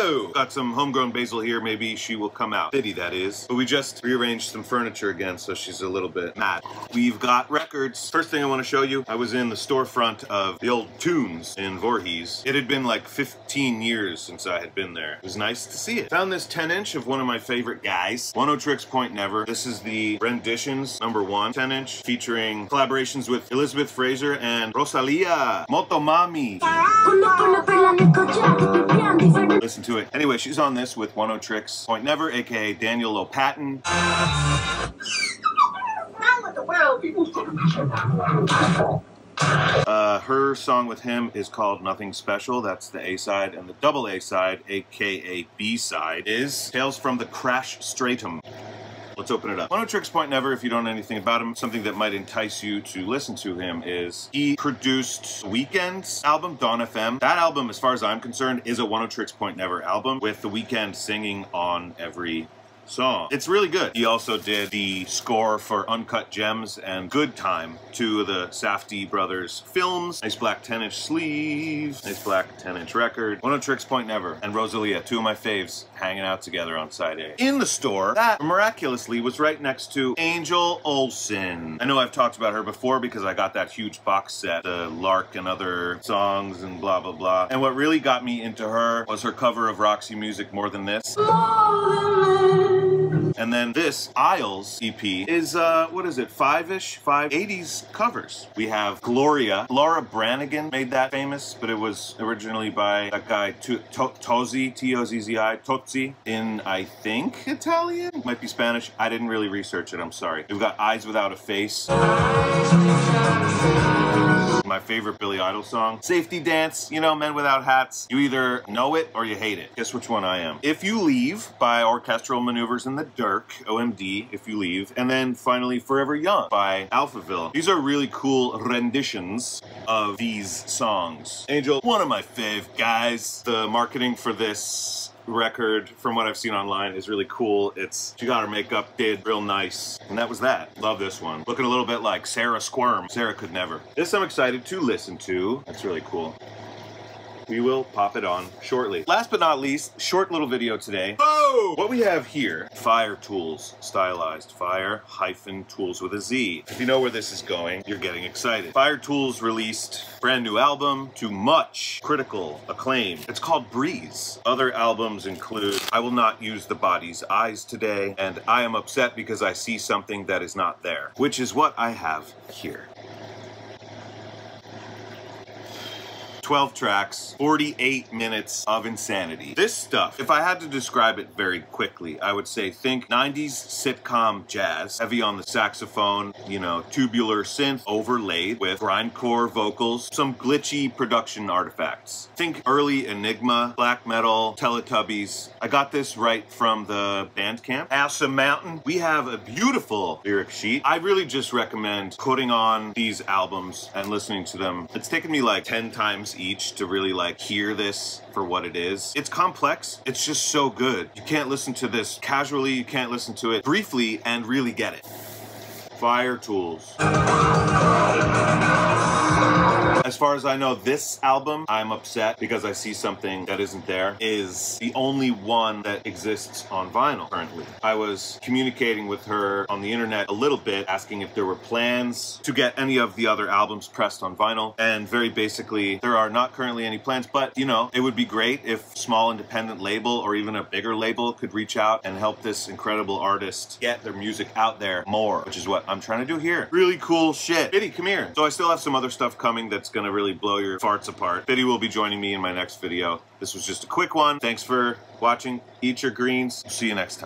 Whoa! Got some homegrown basil here, maybe she will come out. Pity, that is. But we just rearranged some furniture again, so she's a little bit mad. We've got records. First thing I want to show you, I was in the storefront of the old Tunes in Voorhees. It had been like 15 years since I had been there. It was nice to see it. Found this 10-inch of one of my favorite guys, Oneohtrix Point Never. This is the Renditions #1 10-inch, featuring collaborations with Elizabeth Fraser and Rosalia Motomami. Listen to it. Anyway, she's on this with Oneohtrix Point Never, aka Daniel Lopatin. Her song with him is called Nothing Special. That's the A-side, and the double A-side, aka B-side, is Tales from the Crash Stratum. Let's open it up. Oneohtrix Point Never, if you don't know anything about him, something that might entice you to listen to him is he produced Weeknd's album, Dawn FM. That album, as far as I'm concerned, is a Oneohtrix Point Never album with The Weeknd singing on every song. It's really good. He also did the score for Uncut Gems and Good Time, two of the Safdie brothers films. Nice black 10-inch sleeve, nice black 10-inch record. Oneohtrix Point Never and Rosalia, two of my faves, hanging out together on side A. In the store, that miraculously was right next to Angel Olsen. I know I've talked about her before because I got that huge box set, the Lark and other songs and blah blah blah. And what really got me into her was her cover of Roxy Music, More Than This. And then this Isles EP is, what is it, 5-ish? 80s covers. We have Gloria. Laura Branigan made that famous, but it was originally by that guy, Tozzi, T-O-Z-Z-I, Tozzi, in, I think, Italian? Might be Spanish. I didn't really research it, I'm sorry. We've got Eyes Without a Face. My favorite Billy Idol song. Safety Dance, you know, Men Without Hats. You either know it or you hate it. Guess which one I am. If You Leave by Orchestral Maneuvers in the Dirk, OMD, If You Leave. And then finally Forever Young by Alphaville. These are really cool renditions of these songs. Angel, one of my fave guys. The marketing for this record, from what I've seen online, is really cool. She got her makeup did real nice. And that was that. Love this one. Looking a little bit like Sarah Squirm. Sarah Could Never. This I'm excited to listen to. That's really cool. We will pop it on shortly. Last but not least, short little video today. Oh! What we have here, Fire-Toolz, stylized. Fire-Tools with a Z. If you know where this is going, you're getting excited. Fire-Toolz released a brand new album to much critical acclaim. It's called Breeze. Other albums include I Will Not Use the Body's Eyes Today, and I Am Upset Because I See Something That Is Not There, which is what I have here. 12 tracks, 48 minutes of insanity. This stuff, if I had to describe it very quickly, I would say think 90s sitcom jazz, heavy on the saxophone, you know, tubular synth overlaid with grindcore vocals, some glitchy production artifacts. Think early Enigma, black metal, Teletubbies. I got this right from the Bandcamp. Asa Mountain. We have a beautiful lyric sheet. I really just recommend putting on these albums and listening to them. It's taken me like 10 times each to really like hear this for what it is. It's complex. It's just so good. You can't listen to this casually. You can't listen to it briefly and really get it. Fire-Toolz. As far as I know, this album, I'm Upset Because I See Something That Isn't There, is the only one that exists on vinyl currently. I was communicating with her on the internet a little bit, asking if there were plans to get any of the other albums pressed on vinyl, and very basically, there are not currently any plans, but, you know, it would be great if a small independent label or even a bigger label could reach out and help this incredible artist get their music out there more, which is what I'm trying to do here. Really cool shit. Biddy, come here. So I still have some other stuff coming that's gonna really blow your farts apart. Biddy will be joining me in my next video. This was just a quick one. Thanks for watching. Eat your greens. See you next time.